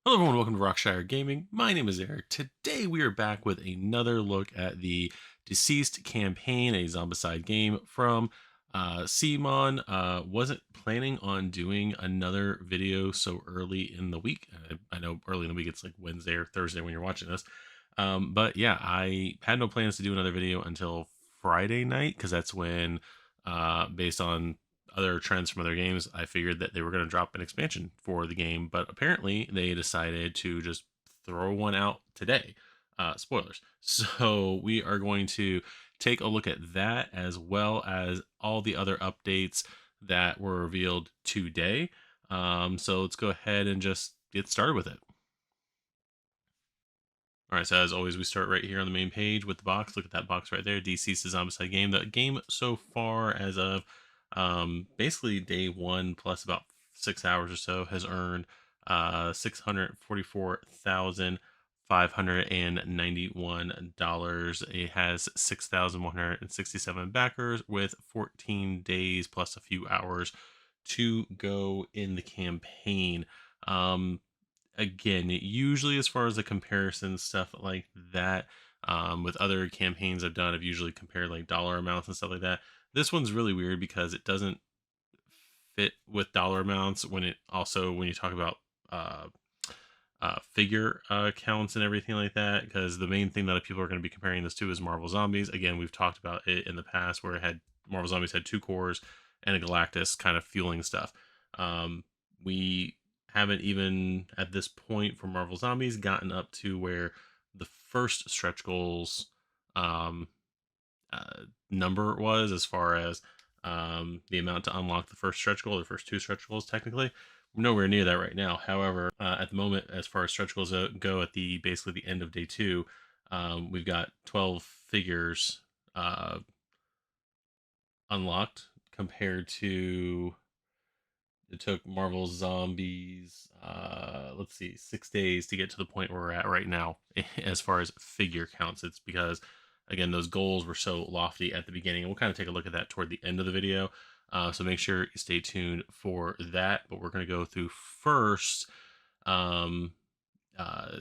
Hello, everyone. Welcome to Rockshire Gaming. My name is Eric. Today, we are back with another look at the DCeased campaign, a Zombicide game from CMON. Wasn't planning on doing another video so early in the week. I know early in the week it's like Wednesday or Thursday when you're watching this. But yeah, I had no plans to do another video until Friday night because that's when, based on other trends from other games, I figured that they were going to drop an expansion for the game, but apparently they decided to just throw one out today. Spoilers. So we are going to take a look at that as well as all the other updates that were revealed today. So let's go ahead and just get started with it. All right, so as always, we start right here on the main page with the box. Look at that box right there. DCeased Zombicide game. The game so far, as of basically day one plus about 6 hours or so, has earned $644,591. It has 6,167 backers with 14 days plus a few hours to go in the campaign. Again, usually as far as the comparison stuff like that, with other campaigns I've done, I've usually compared like dollar amounts and stuff like that. This one's really weird because it doesn't fit with dollar amounts when it also when you talk about uh, figure counts and everything like that. Because the main thing that people are going to be comparing this to is Marvel Zombies. Again, we've talked about it in the past where it had Marvel Zombies had two cores and a Galactus kind of fueling stuff. We haven't even at this point for Marvel Zombies gotten up to where the first stretch goals um, number was as far as the amount to unlock the first stretch goal, the first two stretch goals technically. We're nowhere near that right now. However, at the moment, as far as stretch goals go, at the basically the end of day two, we've got 12 figures uh, unlocked compared to it took Marvel Zombies, let's see, 6 days to get to the point where we're at right now as far as figure counts. It's because, again, those goals were so lofty at the beginning. We'll kind of take a look at that toward the end of the video. So make sure you stay tuned for that. But we're going to go through first um,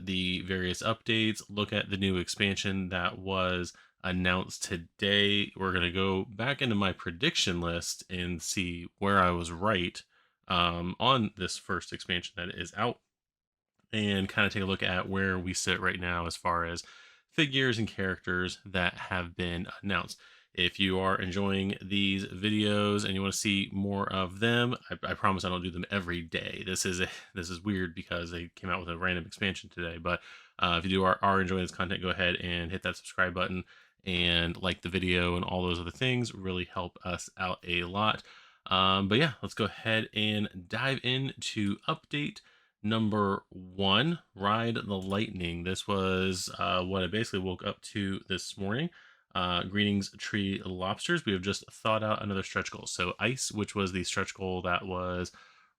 the various updates, look at the new expansion that was announced today. We're going to go back into my prediction list and see where I was right on this first expansion that is out, and kind of take a look at where we sit right now as far as figures and characters that have been announced. If you are enjoying these videos and you want to see more of them, I promise I don't do them every day. This is weird because they came out with a random expansion today. But if you are enjoying this content, go ahead and hit that subscribe button and like the video and all those other things. Really help us out a lot. But yeah, let's go ahead and dive into update number one, Ride the Lightning. This was what I basically woke up to this morning. Greetings, tree lobsters. We have just thought out another stretch goal. So ice, which was the stretch goal that was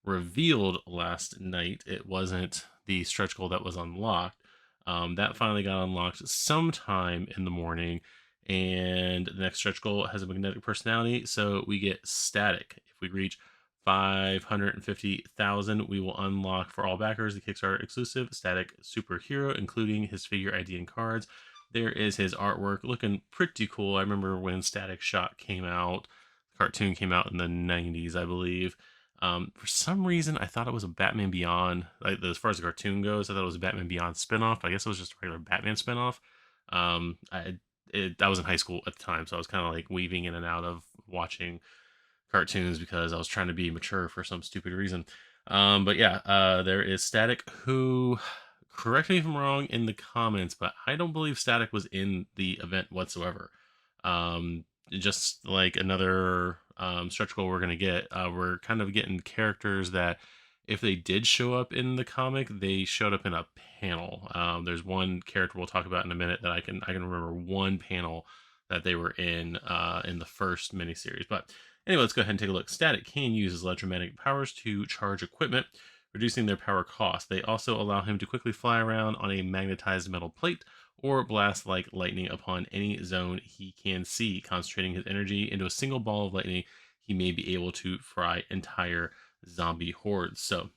revealed last night. It wasn't the stretch goal that was unlocked. That finally got unlocked sometime in the morning. And the next stretch goal has a magnetic personality. So we get static. If we reach 550,000, we will unlock for all backers the Kickstarter exclusive Static Superhero, including his figure ID and cards. There is his artwork, looking pretty cool. I remember when Static Shock came out. The cartoon came out in the 90s, I believe. For some reason, I thought it was a Batman Beyond. Like, as far as the cartoon goes, I thought it was a Batman Beyond spinoff. I guess it was just a regular Batman spinoff. I was in high school at the time, so I was kind of like weaving in and out of watching cartoons because I was trying to be mature for some stupid reason. But yeah, there is Static, who, correct me if I'm wrong in the comments, but I don't believe Static was in the event whatsoever. Just like another stretch goal we're going to get, we're kind of getting characters that if they did show up in the comic, they showed up in a panel. There's one character we'll talk about in a minute that I can remember one panel that they were in the first miniseries. But anyway, let's go ahead and take a look. Static can use his electromagnetic powers to charge equipment, reducing their power cost. They also allow him to quickly fly around on a magnetized metal plate or blast like lightning upon any zone he can see, concentrating his energy into a single ball of lightning. He may be able to fry entire zombie hordes. So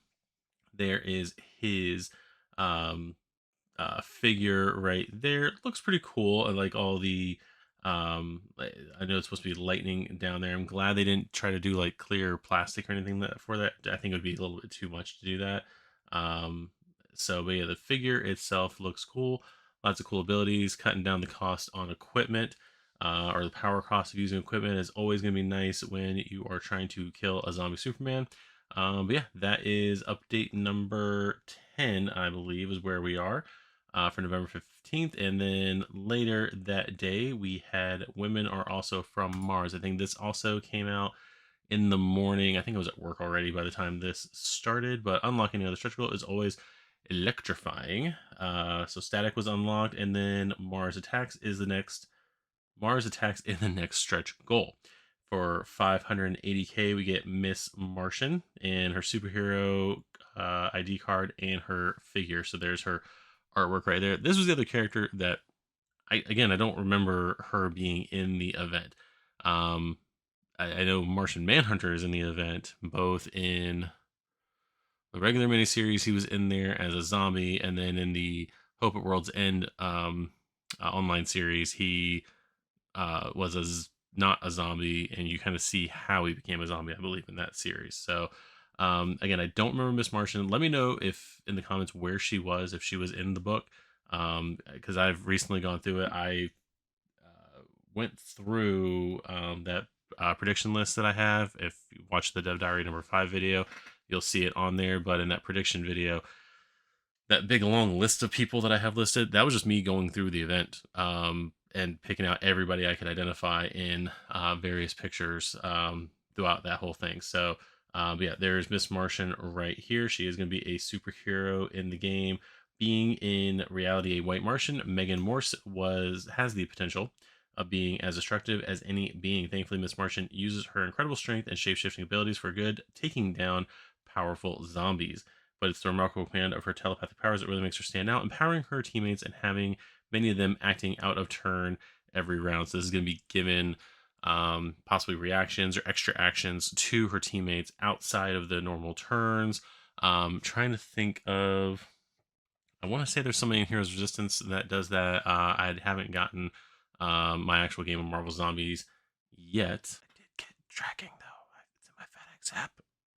there is his um, figure right there. It looks pretty cool. I like all the I know it's supposed to be lightning down there. I'm glad they didn't try to do like clear plastic or anything for that. I think it would be a little bit too much to do that. Um, but yeah, the figure itself looks cool. Lots of cool abilities, cutting down the cost on equipment. Or the power cost of using equipment is always going to be nice when you are trying to kill a zombie Superman. But yeah, that is update number 10, I believe, is where we are for November 15th. And then later that day, we had Women Are Also From Mars. I think this also came out in the morning. I think I was at work already by the time this started, but unlocking the other stretch goal is always electrifying. So Static was unlocked, and then Mars Attacks in the next stretch goal. For 580k, we get Miss Martian and her superhero ID card and her figure. So there's her artwork right there. This was the other character that I don't remember her being in the event. Um, I know Martian Manhunter is in the event, both in the regular miniseries. He was in there as a zombie, and then in the Hope at World's End online series, he was not a zombie, and you kind of see how he became a zombie, I believe, in that series. So, again, I don't remember Miss Martian. Let me know if in the comments where she was, if she was in the book, because I've recently gone through it. I went through that prediction list that I have. If you watch the Dev Diary number 5 video, you'll see it on there. But in that prediction video, that big long list of people that I have listed, that was just me going through the event and picking out everybody I could identify in various pictures throughout that whole thing. So, yeah, there's Miss Martian right here. She is going to be a superhero in the game. Being in reality a white Martian, Megan Morse has the potential of being as destructive as any being. Thankfully, Miss Martian uses her incredible strength and shape-shifting abilities for good, taking down powerful zombies. But it's the remarkable command of her telepathic powers that really makes her stand out, empowering her teammates and having many of them acting out of turn every round. So this is going to be given possibly reactions or extra actions to her teammates outside of the normal turns. Trying to think of, I want to say there's somebody in Heroes Resistance that does that. I haven't gotten my actual game of Marvel Zombies yet. I did get tracking though. It's in my FedEx app.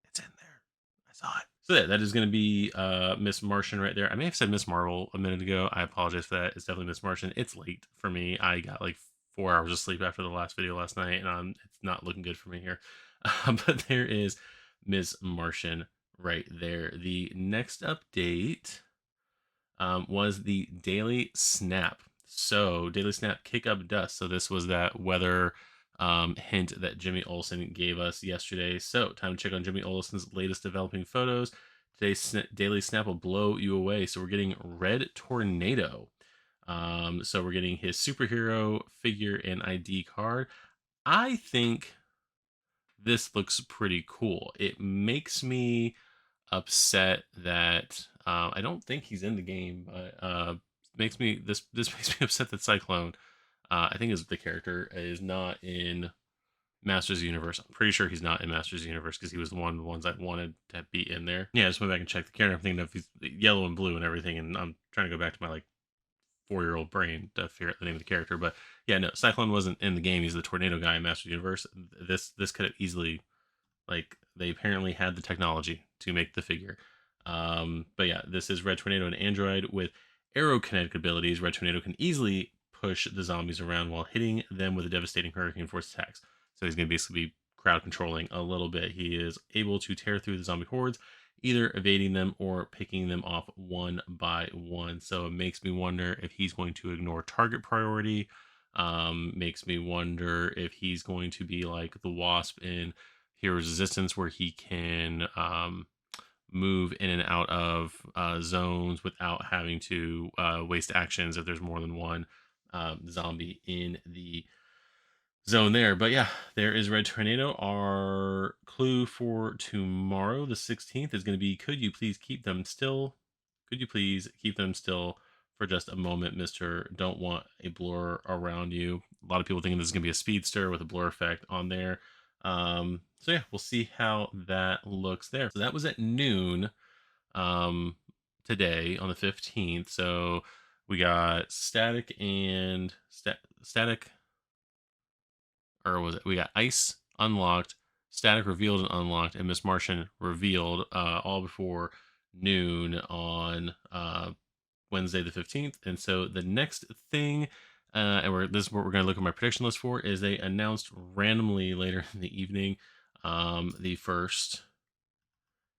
It's in there. I saw it. So yeah, that is going to be Miss Martian right there. I may have said Miss Marvel a minute ago. I apologize for that. It's definitely Miss Martian. It's late for me. I got like 4 hours of sleep after the last video last night, and it's not looking good for me here. But there is Miss Martian right there. The next update was the Daily Snap. So Daily Snap Kick Up Dust. So this was that weather hint that Jimmy Olsen gave us yesterday. So time to check on Jimmy Olsen's latest developing photos. Today's Daily Snap will blow you away. So we're getting Red Tornado. So we're getting his superhero figure and ID card. I think this looks pretty cool. It makes me upset that I don't think he's in the game, but makes me this makes me upset that Cyclone, I think is the character, is not in Masters of the Universe. I'm pretty sure he's not in Masters of the Universe because he was one of the ones I wanted to be in there. Yeah, I just went back and checked the character. I'm thinking of he's yellow and blue and everything, and I'm trying to go back to my like 4-year-old brain to figure out the name of the character. But yeah, no, Cyclone wasn't in the game. He's the tornado guy in Masters of the Universe. This could have easily, like, they apparently had the technology to make the figure. But yeah, this is Red Tornado, an android with aerokinetic abilities. Red Tornado can easily push the zombies around while hitting them with a devastating hurricane force attacks. So he's going to basically be crowd controlling a little bit. He is able to tear through the zombie hordes, either evading them or picking them off one by one. So it makes me wonder if he's going to ignore target priority. Makes me wonder if he's going to be like the Wasp in Heroes Resistance, where he can move in and out of zones without having to waste actions if there's more than one zombie in the zone there. But yeah, there is Red Tornado. Our clue for tomorrow, the 16th, is going to be, could you please keep them still? Could you please keep them still for just a moment, Mr. Don't Want a Blur Around You? A lot of people thinking this is going to be a speedster with a blur effect on there. Yeah, we'll see how that looks there. So that was at noon. today on the 15th. So we got Static and Static, or was it? We got Ice unlocked, Static revealed and unlocked, and Miss Martian revealed all before noon on Wednesday the 15th. And so the next thing, this is what we're going to look at my prediction list for, is they announced randomly later in the evening the first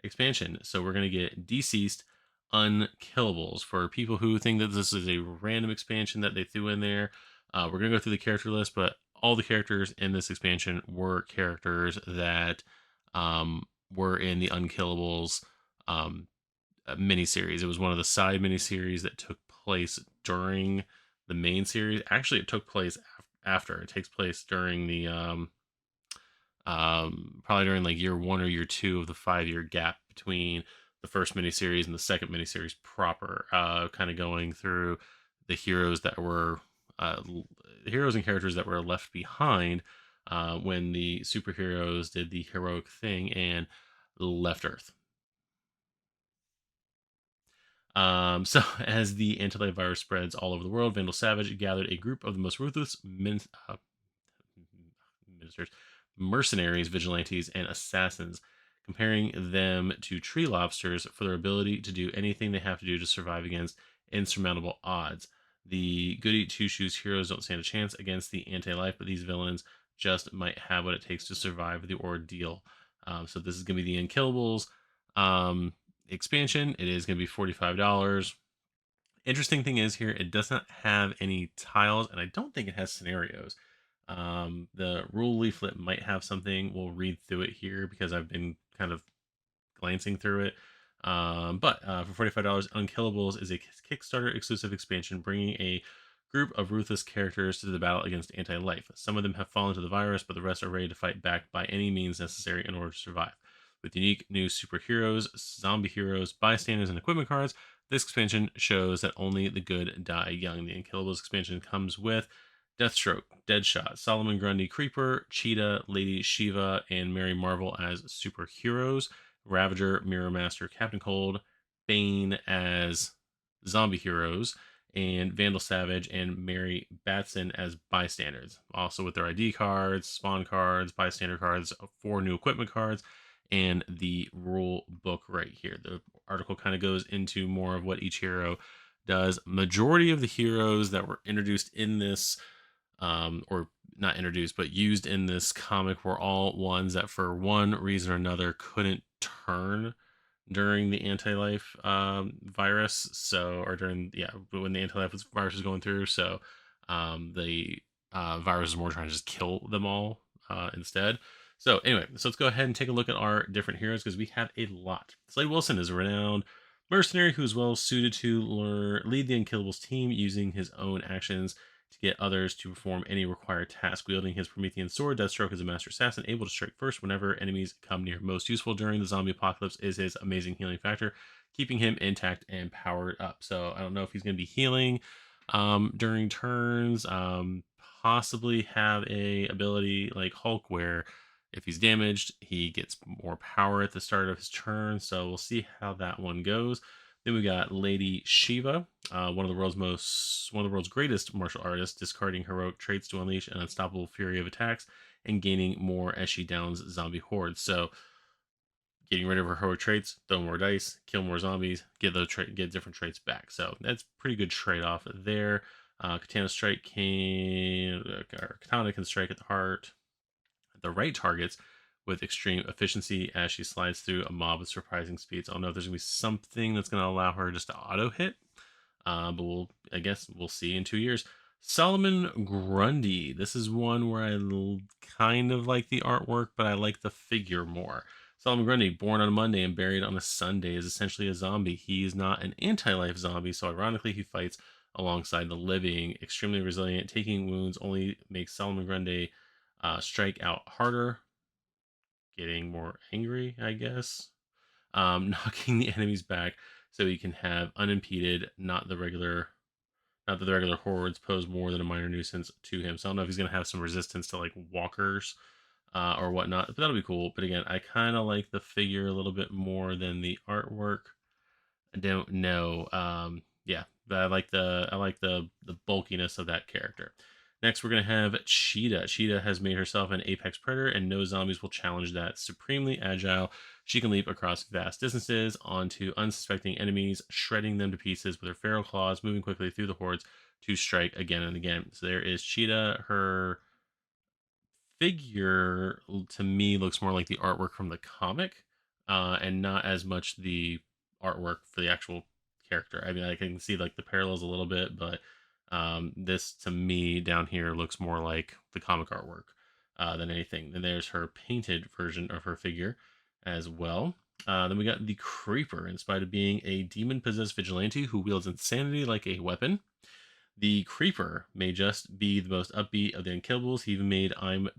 expansion. So we're going to get DCeased Unkillables. For people who think that this is a random expansion that they threw in there, we're going to go through the character list, but all the characters in this expansion were characters that were in the Unkillables miniseries. It was one of the side miniseries that took place during the main series. Actually, it took place after. It takes place during the probably during like year 1 or year 2 of the 5-year gap between the first miniseries and the second miniseries proper. Kind of going through the heroes that were heroes and characters that were left behind when the superheroes did the heroic thing and left Earth. So, as the anti-life virus spreads all over the world, Vandal Savage gathered a group of the most ruthless ministers, mercenaries, vigilantes, and assassins, comparing them to tree lobsters for their ability to do anything they have to do to survive against insurmountable odds. The goody two shoes heroes don't stand a chance against the anti-life, but these villains just might have what it takes to survive the ordeal. So this is going to be the Unkillables expansion. It is going to be $45. Interesting thing is here, it does not have any tiles, and I don't think it has scenarios. The rule leaflet might have something. We'll read through it here because I've been kind of glancing through it. But for $45, Unkillables is a Kickstarter exclusive expansion bringing a group of ruthless characters to the battle against anti-life. Some of them have fallen to the virus, but the rest are ready to fight back by any means necessary in order to survive. With unique new superheroes, zombie heroes, bystanders, and equipment cards, this expansion shows that only the good die young. The Unkillables expansion comes with Deathstroke, Deadshot, Solomon Grundy, Creeper, Cheetah, Lady Shiva, and Mary Marvel as superheroes, Ravager, Mirror Master, Captain Cold, Bane as zombie heroes, and Vandal Savage and Mary Batson as bystanders. Also with their ID cards, spawn cards, bystander cards, 4 new equipment cards, and the rule book right here. The article kind of goes into more of what each hero does. Majority of the heroes that were introduced in this or not introduced, but used in this comic were all ones that for one reason or another couldn't turn during the anti-life virus. So, or during, yeah, when the anti-life virus was going through. So the virus is more trying to just kill them all instead. So anyway, so let's go ahead and take a look at our different heroes because we have a lot. Slade Wilson is a renowned mercenary who is well suited to lead the Unkillables team using his own actions to get others to perform any required task. Wielding his Promethean sword, Deathstroke is a master assassin, able to strike first whenever enemies come near. Most useful during the zombie apocalypse is his amazing healing factor, keeping him intact and powered up. So I don't know if he's going to be healing during turns. Possibly have a ability like Hulk where if he's damaged, he gets more power at the start of his turn. So we'll see how that one goes. Then we got Lady Shiva, one of the world's greatest martial artists, discarding heroic traits to unleash an unstoppable fury of attacks and gaining more as she downs zombie hordes. So, getting rid of her heroic traits, throw more dice, kill more zombies, get different traits back. So that's pretty good trade off there. Katana can strike at the heart, at the right targets with extreme efficiency as she slides through a mob with surprising speeds. I don't know if there's gonna be something that's gonna allow her just to auto hit, but I guess we'll see in 2 years. Solomon Grundy. This is one where I kind of like the artwork, but I like the figure more. Solomon Grundy, born on a Monday and buried on a Sunday, is essentially a zombie. He is not an anti-life zombie, so ironically, he fights alongside the living. Extremely resilient, taking wounds only makes Solomon Grundy strike out harder, getting more angry, I guess, knocking the enemies back so he can have unimpeded, not that the regular hordes pose more than a minor nuisance to him. So I don't know if he's going to have some resistance to like walkers or whatnot, but that'll be cool. But again, I kind of like the figure a little bit more than the artwork. I don't know. Yeah, but I like the bulkiness of that character. Next, we're gonna have Cheetah. Cheetah has made herself an apex predator, and no zombies will challenge that. Supremely agile, she can leap across vast distances onto unsuspecting enemies, shredding them to pieces with her feral claws, moving quickly through the hordes to strike again and again. So there is Cheetah. Her figure to me looks more like the artwork from the comic, and not as much the artwork for the actual character. I mean, I can see like the parallels a little bit, but this to me down here looks more like the comic artwork than anything. Then there's her painted version of her figure as well. Then we got the Creeper, in spite of being a demon possessed vigilante who wields insanity like a weapon. The Creeper may just be the most upbeat of the Unkillables. He even made I'm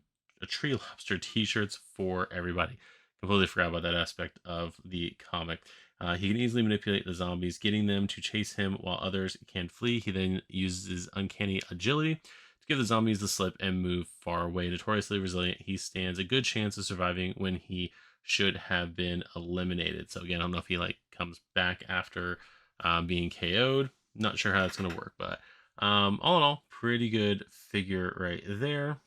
a Tree Lobster t-shirts for everybody. Completely forgot about that aspect of the comic. He can easily manipulate the zombies, getting them to chase him while others can flee. He then uses his uncanny agility to give the zombies the slip and move far away. Notoriously resilient, he stands a good chance of surviving when he should have been eliminated. So again, I don't know if he like comes back after being KO'd. Not sure how that's going to work, but all in all, pretty good figure right there.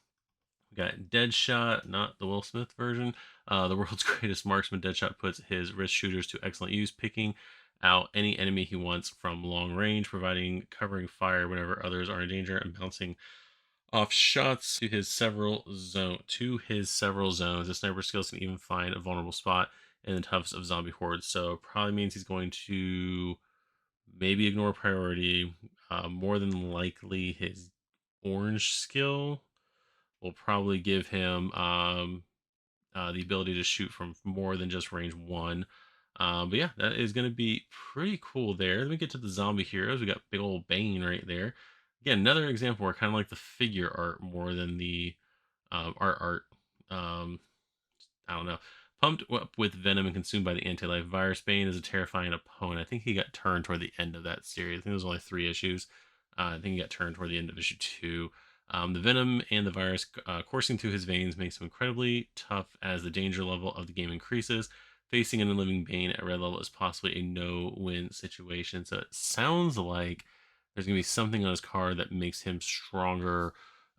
We got Deadshot, not the Will Smith version. The world's greatest marksman, Deadshot puts his wrist shooters to excellent use, picking out any enemy he wants from long range, providing covering fire whenever others are in danger, and bouncing off shots to his several zones. The sniper skills can even find a vulnerable spot in the tufts of zombie hordes. So probably means he's going to maybe ignore priority. More than likely, his orange skill will probably give him the ability to shoot from more than just range one. But yeah, that is going to be pretty cool there. Then we get to the zombie heroes. We got big old Bane right there. Again, another example where kind of like the figure art more than the art. Um, I don't know. Pumped up with venom and consumed by the anti-life virus, Bane is a terrifying opponent. I think he got turned toward the end of that series. I think there was only 3 issues. I think he got turned toward the end of issue 2. The venom and the virus coursing through his veins makes him incredibly tough as the danger level of the game increases. Facing an unliving Bane at red level is possibly a no-win situation. So it sounds like there's going to be something on his card that makes him stronger,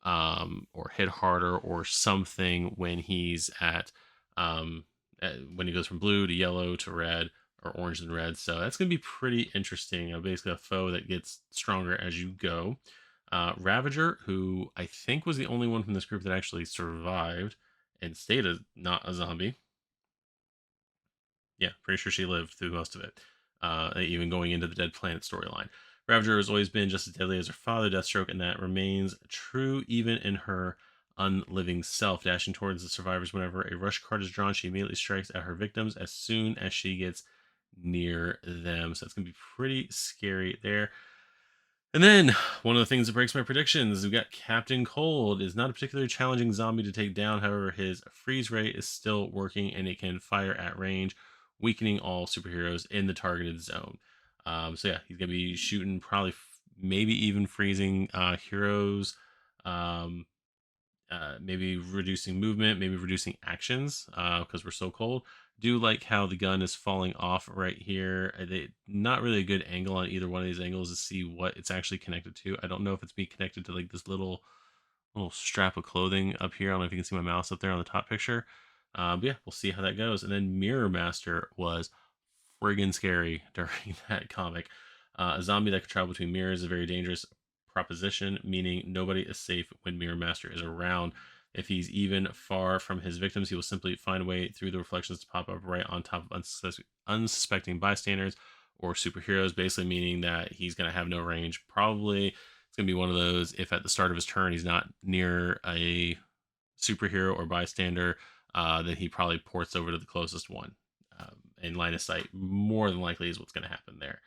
or hit harder or something when he's um, when he goes from blue to yellow to red, or orange and red. So that's going to be pretty interesting. Basically, a foe that gets stronger as you go. Ravager, who I think was the only one from this group that actually survived and stayed not a zombie. Yeah, pretty sure she lived through most of it, even going into the Dead Planet storyline. Ravager has always been just as deadly as her father, Deathstroke, and that remains true even in her unliving self. Dashing towards the survivors whenever a rush card is drawn, she immediately strikes at her victims as soon as she gets near them. So it's going to be pretty scary there. And then one of the things that breaks my predictions, we've got Captain Cold. Is not a particularly challenging zombie to take down. However, his freeze rate is still working and it can fire at range, weakening all superheroes in the targeted zone. So yeah, he's gonna be shooting probably, maybe even freezing heroes. Um, Maybe reducing movement, maybe reducing actions because we're so cold. Do like how the gun is falling off right here. Not really a good angle on either one of these angles to see what it's actually connected to. I don't know if it's being connected to like this little strap of clothing up here. I don't know if you can see my mouse up there on the top picture. But yeah, we'll see how that goes. And then Mirror Master was friggin' scary during that comic. A zombie that can travel between mirrors is a very dangerous proposition, meaning nobody is safe when Mirror Master is around. If he's even far from his victims, he will simply find a way through the reflections to pop up right on top of unsuspecting bystanders or superheroes, basically meaning that he's going to have no range. Probably it's going to be one of those, if at the start of his turn he's not near a superhero or bystander, then he probably ports over to the closest one. And line of sight, more than likely, is what's going to happen there.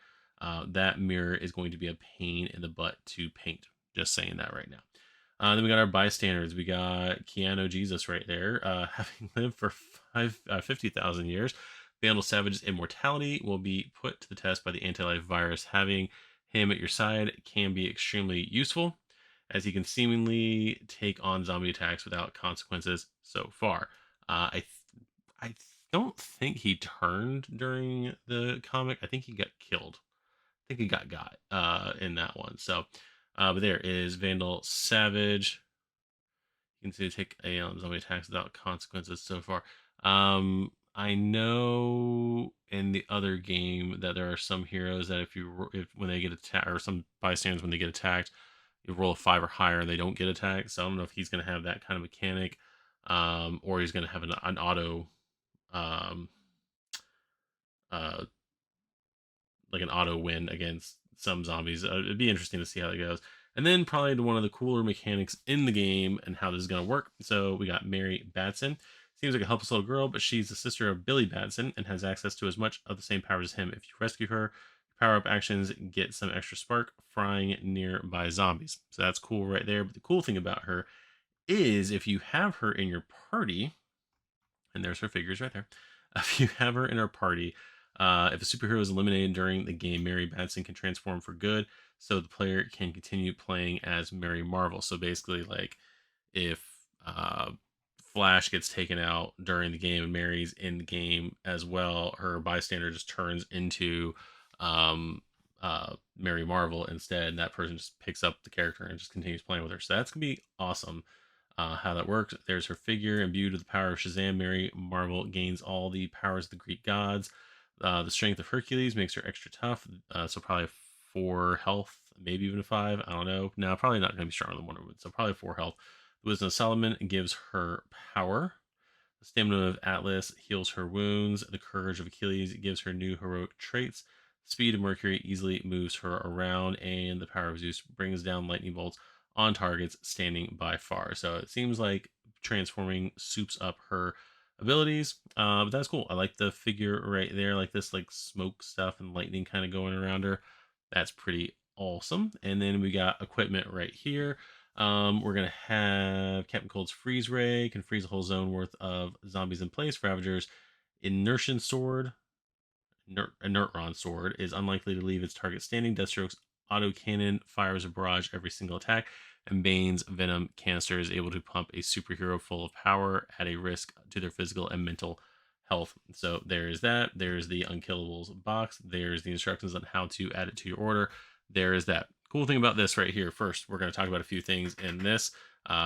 That mirror is going to be a pain in the butt to paint. Just saying that right now. Then we got our bystanders. We got Keanu Jesus right there, having lived for 50,000 years. Vandal Savage's immortality will be put to the test by the anti-life virus. Having him at your side can be extremely useful, as he can seemingly take on zombie attacks without consequences so far. I'm don't think he turned during the comic. I think he got killed. I think he got in that one. So, but there is Vandal Savage. You can see take a zombie attacks without consequences so far. I know in the other game that there are some heroes that if when they get attacked, or some bystanders when they get attacked, you roll a 5 or higher and they don't get attacked. So I don't know if he's going to have that kind of mechanic, or he's going to have an auto, um, uh, like an auto win against some zombies. It'd be interesting to see how that goes. And then probably one of the cooler mechanics in the game and how this is going to work. So we got Mary Batson. Seems like a helpless little girl, but she's the sister of Billy Batson and has access to as much of the same powers as him. If you rescue her, power up actions get some extra spark frying nearby zombies. So that's cool right there. But the cool thing about her is if you have her in your party, and there's her figures right there. If you have her in her party, if a superhero is eliminated during the game, Mary Batson can transform for good, so the player can continue playing as Mary Marvel. So basically, like if uh, Flash gets taken out during the game and Mary's in the game as well, her bystander just turns into Mary Marvel instead, and that person just picks up the character and just continues playing with her. So that's gonna be awesome. How that works. There's her figure imbued with the power of Shazam. Mary Marvel gains all the powers of the Greek gods. The strength of Hercules makes her extra tough, so probably 4 health, maybe even 5. I don't know. No, probably not going to be stronger than Wonder Woman, so probably 4 health. The wisdom of Solomon gives her power. The stamina of Atlas heals her wounds. The courage of Achilles gives her new heroic traits. The speed of Mercury easily moves her around, and the power of Zeus brings down lightning bolts on targets standing by far. So it seems like transforming soups up her abilities, but that's cool. I like the figure right there, like this like smoke stuff and lightning kind of going around her. That's pretty awesome. And then we got equipment right here. We're gonna have Captain Cold's freeze ray, can freeze a whole zone worth of zombies in place. Ravager's inertian sword, inertron sword, is unlikely to leave its target standing. Deathstroke's auto cannon fires a barrage every single attack, and Bane's venom canister is able to pump a superhero full of power at a risk to their physical and mental health. So there's that. There's the Unkillables box. There's the instructions on how to add it to your order. There is that. Cool thing about this right here. First, we're going to talk about a few things in this.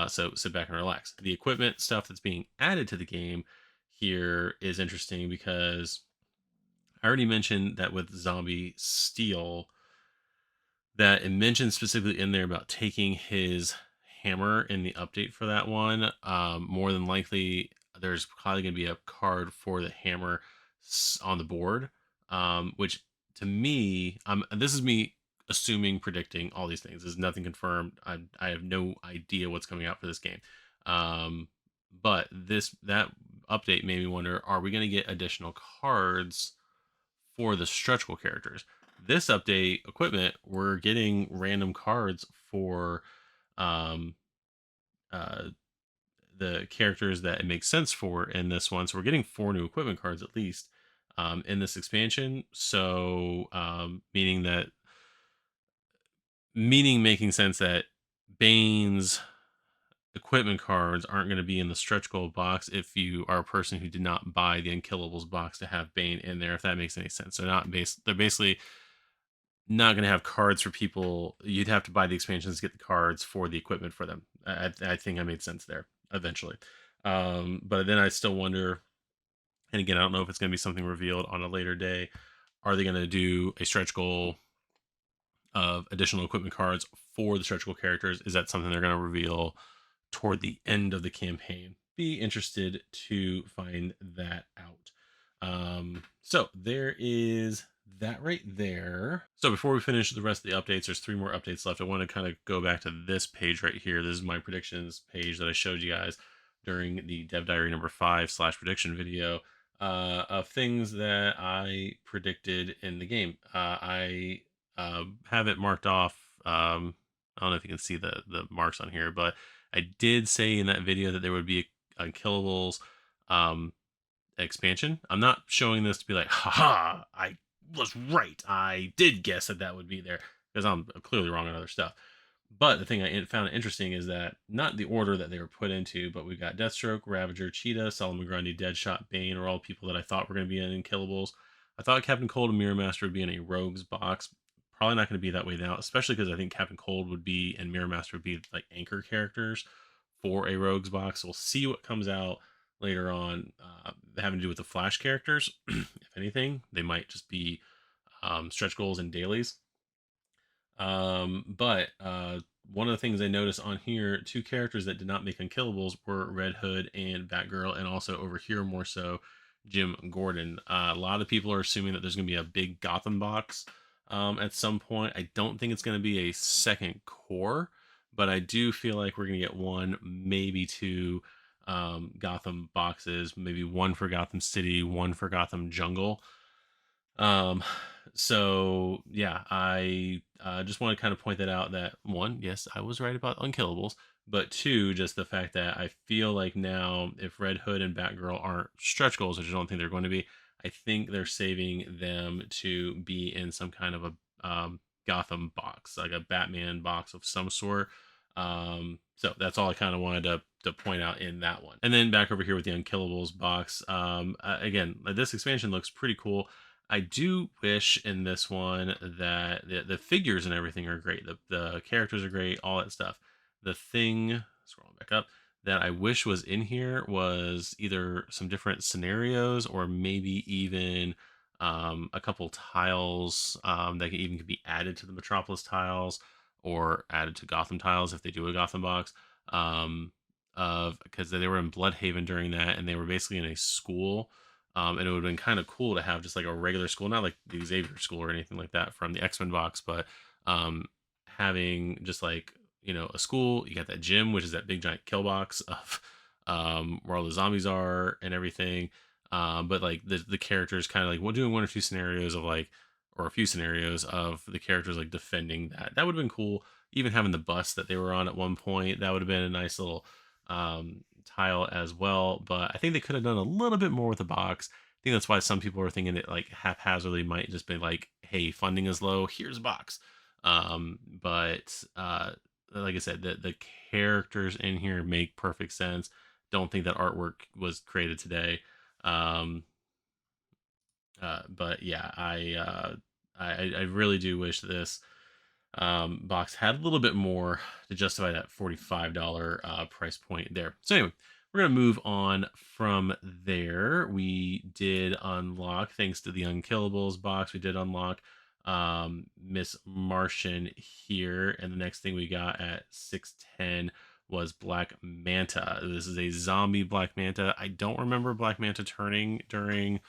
So sit back and relax. The equipment stuff that's being added to the game here is interesting because I already mentioned that with Zombie Steel, that it mentioned specifically in there about taking his hammer in the update for that one. More than likely, there's probably going to be a card for the hammer on the board, which to me, this is me assuming, predicting all these things. There's nothing confirmed. I have no idea what's coming out for this game. But that update made me wonder: are we going to get additional cards for the stretch goal characters? This update equipment, we're getting random cards for um, uh, the characters that it makes sense for in this one. So we're getting 4 new equipment cards at least in this expansion. So meaning making sense that Bane's equipment cards aren't going to be in the stretch goal box if you are a person who did not buy the Unkillables box to have Bane in there, if that makes any sense. They're basically not going to have cards for people. You'd have to buy the expansions to get the cards for the equipment for them. I think I made sense there eventually. But then I still wonder, and again, I don't know if it's going to be something revealed on a later day. Are they going to do a stretch goal of additional equipment cards for the stretch goal characters? Is that something they're going to reveal toward the end of the campaign? Be interested to find that out. So there is that right there. So before we finish the rest of the updates, there's 3 more updates left. I want to kind of go back to this page right here. This is my predictions page that I showed you guys during the Dev Diary number 5/prediction video of things that I predicted in the game. I have it marked off. I don't know if you can see the marks on here, but I did say in that video that there would be a Unkillables expansion. I'm not showing this to be like, haha, I was right. I did guess that would be there, because I'm clearly wrong on other stuff. But the thing I found interesting is that not the order that they were put into, but we've got Deathstroke, Ravager, Cheetah, Solomon Grundy, Deadshot, Bane are all people that I thought were going to be in Unkillables. I thought Captain Cold and Mirror Master would be in a Rogues box. Probably not going to be that way now, especially because I think Captain Cold would be and Mirror Master would be like anchor characters for a Rogues box. We'll see what comes out later on, having to do with the Flash characters. If anything, they might just be stretch goals and dailies. But one of the things I noticed on here, two characters that did not make Unkillables were Red Hood and Batgirl, and also over here more so Jim Gordon. A lot of people are assuming that there's going to be a big Gotham box at some point. I don't think it's going to be a second core, but I do feel like we're going to get one, maybe two Gotham boxes, maybe one for Gotham City, one for Gotham Jungle. Um, so yeah, I just want to kind of point that out that one, yes, I was right about Unkillables, but two, just the fact that I feel like now if Red Hood and Batgirl aren't stretch goals, which I don't think they're going to be, I think they're saving them to be in some kind of a Gotham box, like a Batman box of some sort. So that's all I kind of wanted to point out in that one. And then back over here with the Unkillables box. Again, this expansion looks pretty cool. I do wish in this one that the figures and everything are great. The characters are great, all that stuff. The thing, scrolling back up, that I wish was in here was either some different scenarios or maybe even a couple tiles that could be added to the Metropolis tiles or added to Gotham tiles if they do a Gotham box. Of because they were in Bloodhaven during that, and they were basically in a school, and it would have been kind of cool to have just like a regular school, not like the Xavier school or anything like that from the X-Men box, but um, having just like, a school. You got that gym, which is that big giant kill box of where all the zombies are and everything. But like the characters kind of like doing one or two scenarios of like, or a few scenarios of the characters like defending that. That would have been cool. Even having the bus that they were on at one point, that would have been a nice little tile as well. But I think they could have done a little bit more with the box. I think that's why some people are thinking it like haphazardly might just be like, hey, funding is low, here's a box. But like I said, the characters in here make perfect sense. Don't think that artwork was created today. Um, but yeah, I really do wish this box had a little bit more to justify that $45 price point there. So anyway, we're going to move on from there. We did unlock, thanks to the Unkillables box, we did unlock Miss Martian here. And the next thing we got at 610 was Black Manta. This is a zombie Black Manta. I don't remember Black Manta turning during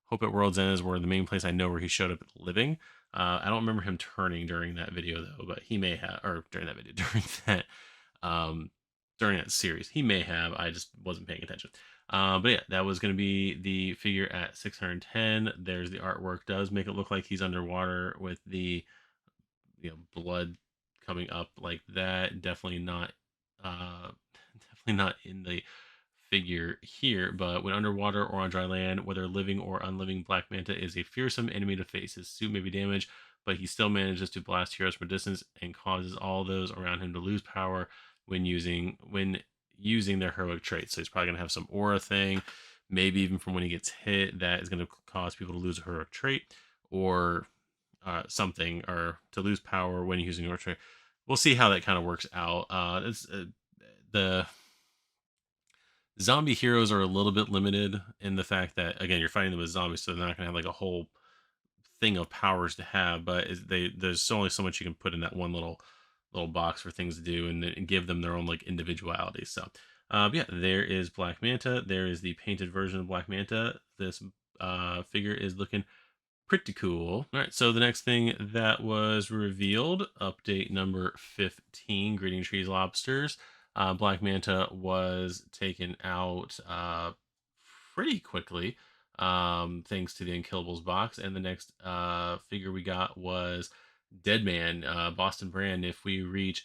Hope at World's End, is where the main place I know where he showed up living. I don't remember him turning during that video though, but he may have, or during that video, um, during that series, he may have. I just wasn't paying attention. But yeah, that was going to be the figure at 610. There's the artwork. Does make it look like he's underwater with the blood coming up like that. Definitely not. Definitely not in the figure here, but when underwater or on dry land, whether living or unliving, Black Manta is a fearsome enemy to face. His suit may be damaged, but he still manages to blast heroes from a distance and causes all those around him to lose power when using their heroic traits. So he's probably gonna have some aura thing, maybe even from when he gets hit, that is gonna cause people to lose a heroic trait or something, or to lose power when using a heroic trait. We'll see how that kind of works out. The zombie heroes are a little bit limited in the fact that, again, you're fighting them with zombies, so they're not going to have like a whole thing of powers to have. But there's only so much you can put in that one little box for things to do, and give them their own like individuality. So, yeah, there is Black Manta. There is the painted version of Black Manta. This figure is looking pretty cool. All right, so the next thing that was revealed, update number 15, Greeting Trees Lobsters. Black Manta was taken out pretty quickly, thanks to the Unkillables box. And the next figure we got was Deadman, Boston brand. If we reach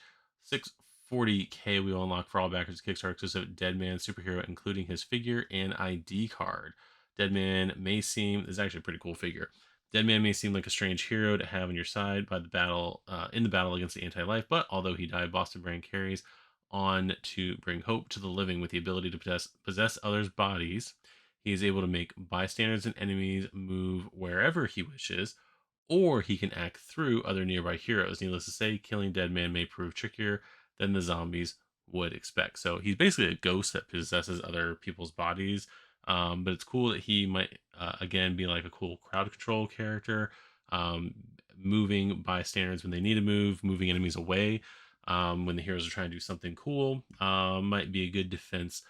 640K, we will unlock for all backers Kickstarter exclusive Deadman superhero, including his figure and ID card. Deadman may seem, this is actually a pretty cool figure. Deadman may seem like a strange hero to have on your side by the battle in the battle against the anti-life, but although he died, Boston Brand carries on to bring hope to the living with the ability to possess others' bodies. He is able to make bystanders and enemies move wherever he wishes, or he can act through other nearby heroes. Needless to say, killing Deadman may prove trickier than the zombies would expect. So he's basically a ghost that possesses other people's bodies. But it's cool that he might again be like a cool crowd control character, um, moving bystanders when they need to move, moving enemies away when the heroes are trying to do something cool. Might be a good defense.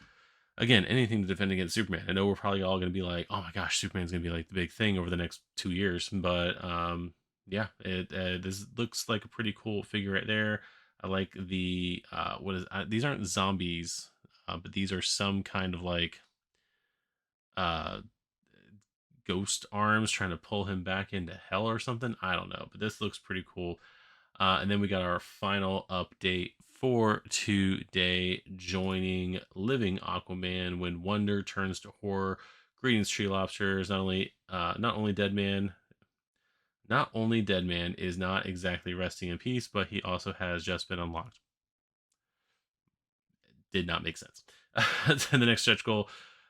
Again, anything to defend against Superman. I know we're probably all going to be like, "Oh my gosh, Superman's going to be like the big thing over the next 2 years," but yeah, it this looks like a pretty cool figure right there. I like the what is these aren't zombies, but these are some kind of like uh ghost arms trying to pull him back into hell or something. I don't know, but this looks pretty cool. And then we got our final update for today, joining living Aquaman when wonder turns to horror. Greetings, tree lobsters. Not only Deadman is not exactly resting in peace, but he also has just been unlocked. Did not make sense. Then the next stretch goal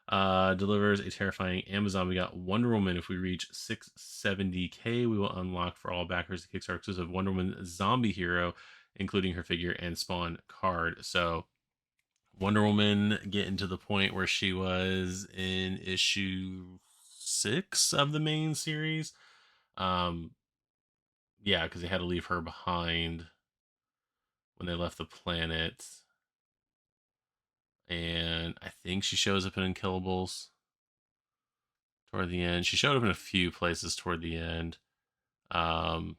delivers a terrifying Amazon. We got Wonder Woman. If we reach 670K, we will unlock for all backers the Kickstarter exclusive Wonder Woman zombie hero, including her figure and spawn card. So Wonder Woman getting to the point where she was in issue 6 of the main series. Yeah, because they had to leave her behind when they left the planet. And I think she shows up in Unkillables toward the end. She showed up in a few places toward the end. Um,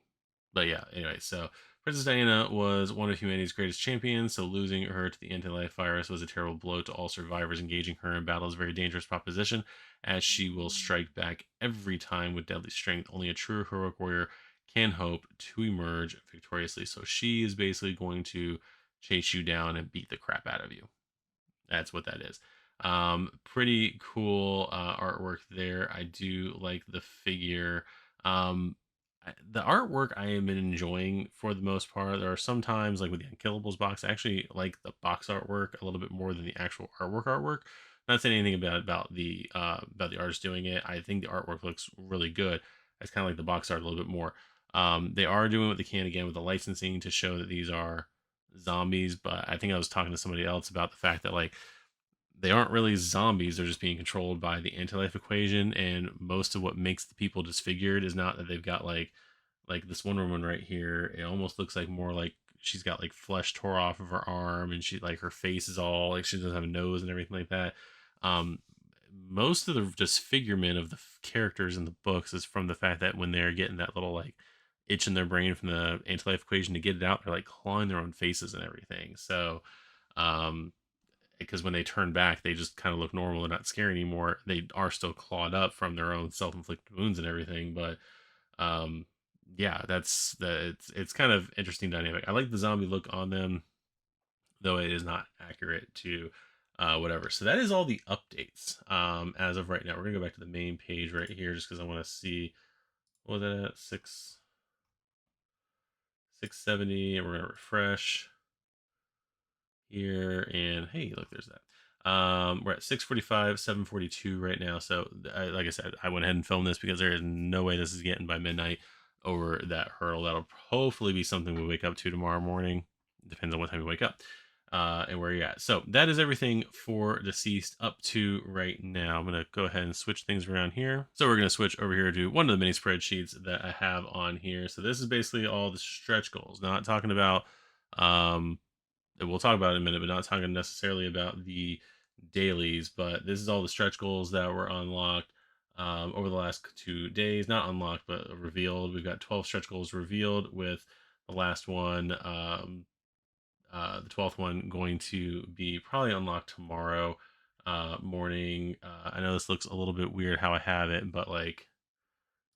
but yeah, anyway, so Princess Diana was one of humanity's greatest champions, so losing her to the anti-life virus was a terrible blow to all survivors. Engaging her in battle is a very dangerous proposition, as she will strike back every time with deadly strength. Only a true heroic warrior can hope to emerge victoriously. So she is basically going to chase you down and beat the crap out of you. That's what that is. Pretty cool artwork there. I do like the figure. The artwork I have been enjoying for the most part. There are sometimes, like with the Unkillables box, I actually like the box artwork a little bit more than the actual artwork. Not saying anything about the artist doing it. I think the artwork looks really good. It's kind of like the box art a little bit more. They are doing what they can again with the licensing to show that these are zombies, but I think I was talking to somebody else about the fact that like they aren't really zombies, they're just being controlled by the anti-life equation, and most of what makes the people disfigured is not that they've got like this Wonder Woman right here. It almost looks like more like she's got like flesh tore off of her arm, and she like her face is all like she doesn't have a nose and everything like that. um Most of the disfigurement of the characters in the books is from the fact that when they're getting that little like itch in their brain from the anti-life equation to get it out, they're like clawing their own faces and everything. So um because when they turn back, they just kind of look normal. They're not scary anymore. They are still clawed up from their own self-inflicted wounds and everything. But um, yeah, it's kind of interesting dynamic. I like the zombie look on them, though it is not accurate to whatever. So that is all the updates as of right now. We're gonna go back to the main page right here, just because I want to see what was that at 670, and we're gonna refresh here, and hey, look, there's that. We're at 6:45, 7:42 right now. So like I said, I went ahead and filmed this because there is no way this is getting by midnight over that hurdle. That'll hopefully be something we wake up to tomorrow morning. Depends on what time we wake up and where you're at. So that is everything for DCeased up to right now. I'm gonna go ahead and switch things around here. So we're gonna switch over here to one of the mini spreadsheets that I have on here. So this is basically all the stretch goals. Not talking about that we'll talk about in a minute, but not talking necessarily about the dailies. But this is all the stretch goals that were unlocked over the last 2 days. Not unlocked, but revealed. We've got 12 stretch goals revealed, with the last one, the 12th one, going to be probably unlocked tomorrow morning. I know this looks a little bit weird how I have it, but like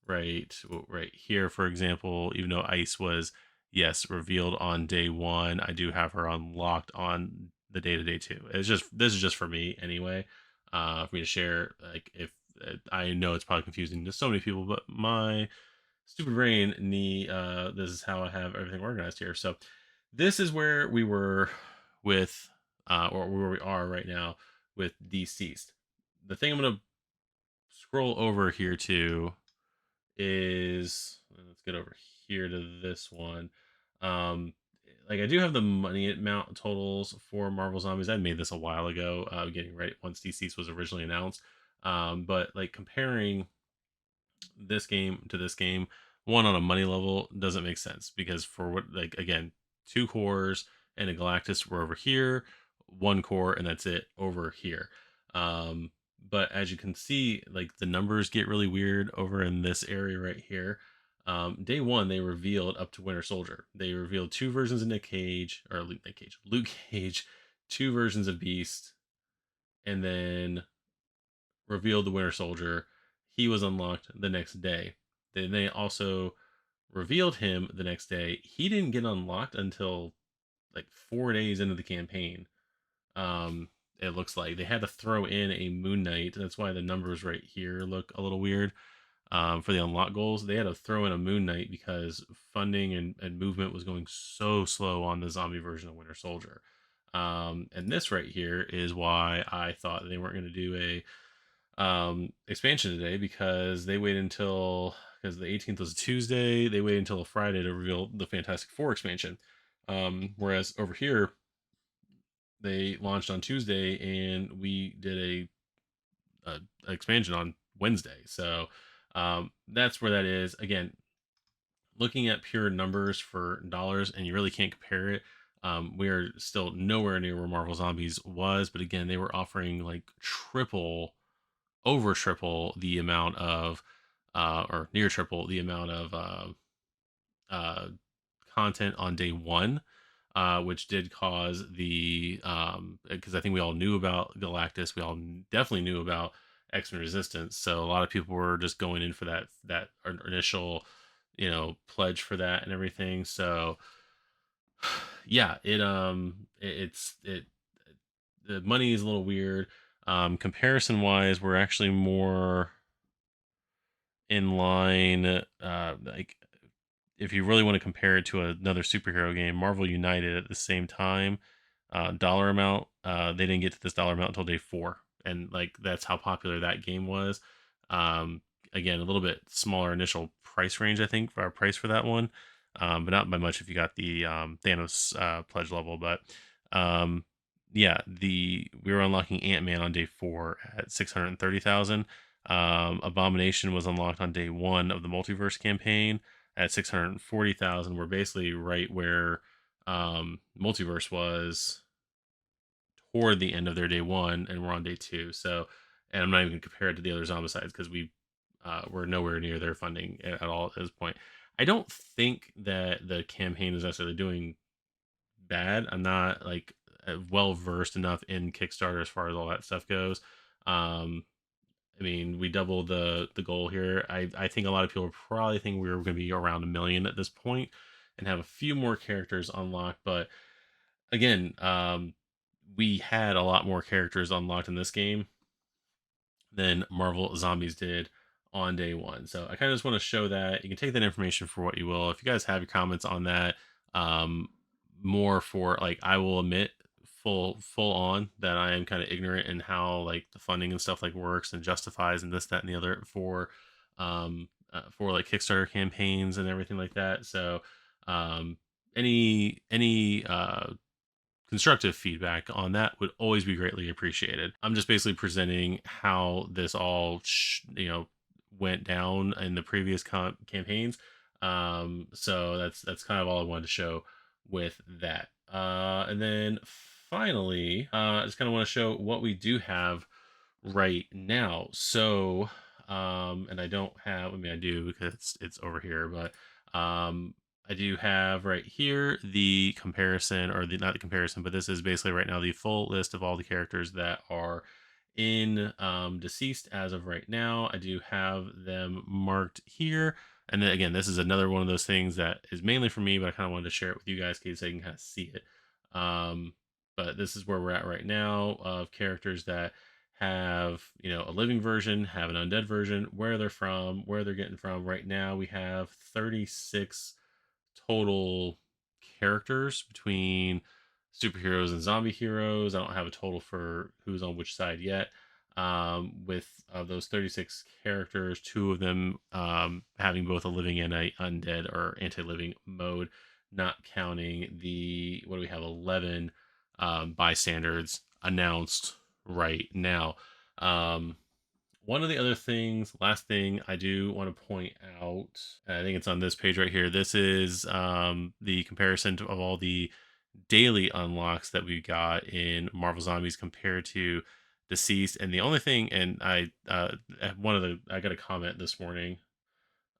right here, for example, even though Ice was, yes, revealed on day one, I do have her unlocked on the day two. This is just for me anyway, for me to share. Like if I know it's probably confusing to so many people, but my stupid brain knee. This is how I have everything organized here. So this is where we were with, or where we are right now with DCeased. The thing I'm gonna scroll over here to is, let's get over here to this one. Um, like I do have the money amount totals for Marvel Zombies. I made this a while ago, getting right once DCeased was originally announced. But like comparing this game to this game, one on a money level doesn't make sense because for what, like, again, two cores and a Galactus were over here, one core and that's it over here. But as you can see, like the numbers get really weird over in this area right here. Day one, they revealed up to Winter Soldier. They revealed two versions of Nick Cage, or Nick Cage, Luke Cage, two versions of Beast, and then revealed the Winter Soldier. He was unlocked the next day. Then they also revealed him the next day. He didn't get unlocked until like 4 days into the campaign. Um, it looks like they had to throw in a Moon Knight. That's why the numbers right here look a little weird. For the unlock goals, they had to throw in a Moon Knight because funding and movement was going so slow on the zombie version of Winter Soldier. And this right here is why I thought they weren't going to do a expansion today, because they waited until, because the 18th was a Tuesday, they waited until a Friday to reveal the Fantastic Four expansion. Whereas over here, they launched on Tuesday and we did a expansion on Wednesday. So that's where that is. Again, looking at pure numbers for dollars, and you really can't compare it. We are still nowhere near where Marvel Zombies was, but again, they were offering like triple, over triple the amount of, or near triple the amount of uh, content on day one, which did cause the, because I think we all knew about Galactus, we all definitely knew about X-Men Resistance, so a lot of people were just going in for that initial, pledge for that and everything. So yeah, it's the money is a little weird. Comparison wise, we're actually more in line. Like if you really want to compare it to another superhero game, Marvel United at the same time, dollar amount, they didn't get to this dollar amount until day 4, and like that's how popular that game was. Um, Again, a little bit smaller initial price range, I think, for our price for that one, but not by much if you got the Thanos pledge level. But um, yeah, we were unlocking Ant-Man on day 4 at 630,000. Abomination was unlocked on day 1 of the multiverse campaign at 640,000. We're basically right where multiverse was toward the end of their day 1, and we're on day 2. So, and I'm not even compared to the other Zombicides because we're nowhere near their funding at all at this point. I don't think that the campaign is necessarily doing bad. I'm not like well versed enough in Kickstarter as far as all that stuff goes. Um, I mean, we doubled the goal here. I think a lot of people probably think we were going to be around 1 million at this point and have a few more characters unlocked. But again, we had a lot more characters unlocked in this game than Marvel Zombies did on day 1. So I kind of just want to show that. You can take that information for what you will. If you guys have your comments on that, um, more for like, I will admit full on that I am kind of ignorant in how like the funding and stuff like works and justifies and this, that, and the other for like Kickstarter campaigns and everything like that. So um, any constructive feedback on that would always be greatly appreciated. I'm just basically presenting how this all went down in the previous campaigns. So that's kind of all I wanted to show with that. And then finally, I just kind of want to show what we do have right now. So and I don't have, I mean I do because it's over here, but I do have right here the comparison, or the, not the comparison, but this is basically right now the full list of all the characters that are in DCeased as of right now. I do have them marked here. And then again, this is another one of those things that is mainly for me, but I kind of wanted to share it with you guys in case so you can kind of see it. But this is where we're at right now of characters that have, a living version, have an undead version, where they're from, where they're getting from. Right now we have 36 total characters between superheroes and zombie heroes. I don't have a total for who's on which side yet. With those 36 characters, two of them having both a living and a undead or anti-living mode, not counting the, what do we have, 11 bystanders announced right now. One of the other things, last thing I do want to point out, I think it's on this page right here. This is the comparison of all the daily unlocks that we got in Marvel Zombies compared to DCeased. And the only thing, and I got a comment this morning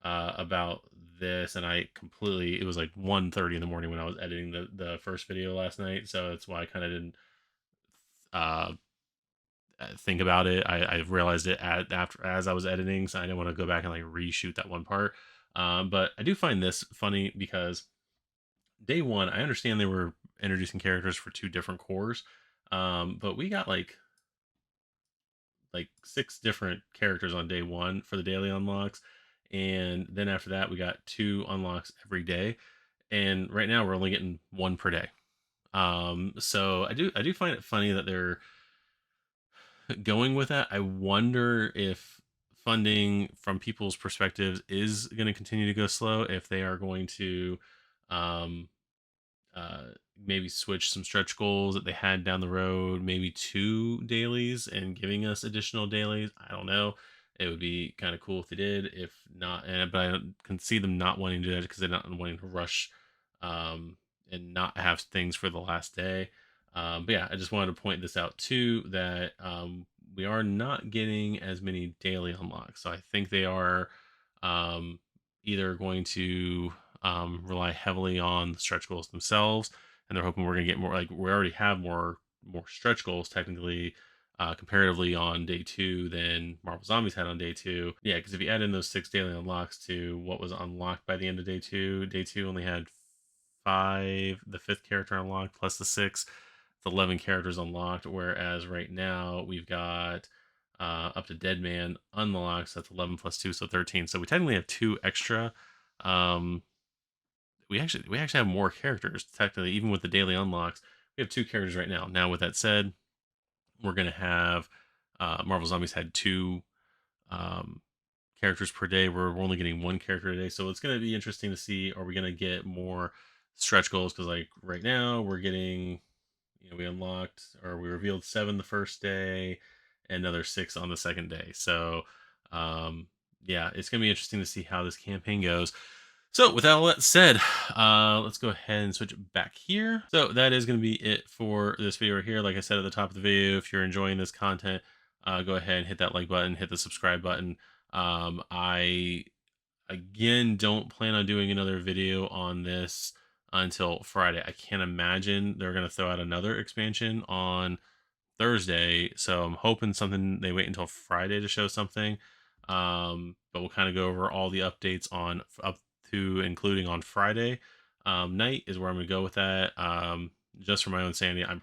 about this, and it was like 1:30 in the morning when I was editing the first video last night, so that's why I kind of didn't uh think about it. I realized it after as I was editing, so I didn't want to go back and like reshoot that one part. But I do find this funny because day one, I understand they were introducing characters for two different cores, but we got like 6 different characters on day one for the daily unlocks, and then after that we got 2 unlocks every day, and right now we're only getting 1 per day. So I do find it funny that they're going with that. I wonder if funding from people's perspectives is going to continue to go slow, if they are going to um, uh, maybe switch some stretch goals that they had down the road, maybe 2 dailies and giving us additional dailies. I don't know. It would be kind of cool if they did. If not, but I can see them not wanting to do that because they're not wanting to rush um, and not have things for the last day. But yeah, I just wanted to point this out too, that we are not getting as many daily unlocks. So I think they are um, either going to rely heavily on the stretch goals themselves, and they're hoping we're going to get more. Like, we already have more stretch goals technically, comparatively on day 2 than Marvel Zombies had on day 2. Yeah, because if you add in those 6 daily unlocks to what was unlocked by the end of day 2, day 2 only had 5, the 5th character unlocked plus the 6. It's 11 characters unlocked, whereas right now we've got up to Deadman unlocked, so that's 11 plus 2, so 13. So we technically have 2 extra. We actually have more characters technically, even with the daily unlocks. We have 2 characters right now. Now, with that said, we're gonna have Marvel Zombies had 2 um, characters per day. We're only getting 1 character a day, so it's gonna be interesting to see, are we gonna get more stretch goals? Because like right now we're getting, we unlocked, or we revealed 7 the first day and another 6 on the second day. So yeah, it's gonna be interesting to see how this campaign goes. So with all that said, let's go ahead and switch it back here. So that is going to be it for this video right here. Like I said at the top of the video, if you're enjoying this content, go ahead and hit that like button, hit the subscribe button. I, again, don't plan on doing another video on this until Friday. I can't imagine they're going to throw out another expansion on Thursday, so I'm hoping they wait until Friday to show something. But we'll kind of go over all the updates on up to including on Friday night is where I'm gonna go with that. Just for my own sanity, I'm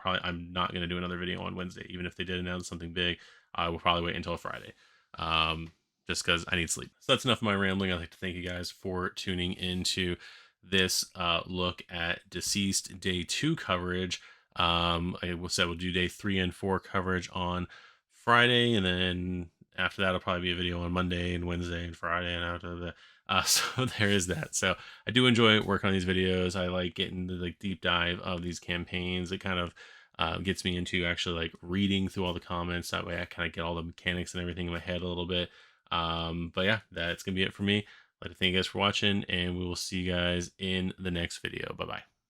not gonna do another video on Wednesday, even if they did announce something big. I will probably wait until Friday. Just because I need sleep. So that's enough of my rambling. I'd like to thank you guys for tuning into this look at DCeased Day 2 coverage. I said we'll do day 3 and 4 coverage on Friday, and then after that, it'll probably be a video on Monday and Wednesday and Friday, and after that. So there is that. So I do enjoy working on these videos. I like getting the deep dive of these campaigns. It kind of gets me into actually like reading through all the comments. That way I kind of get all the mechanics and everything in my head a little bit. But yeah, that's gonna be it for me. I'd like to thank you guys for watching, and we will see you guys in the next video. Bye bye.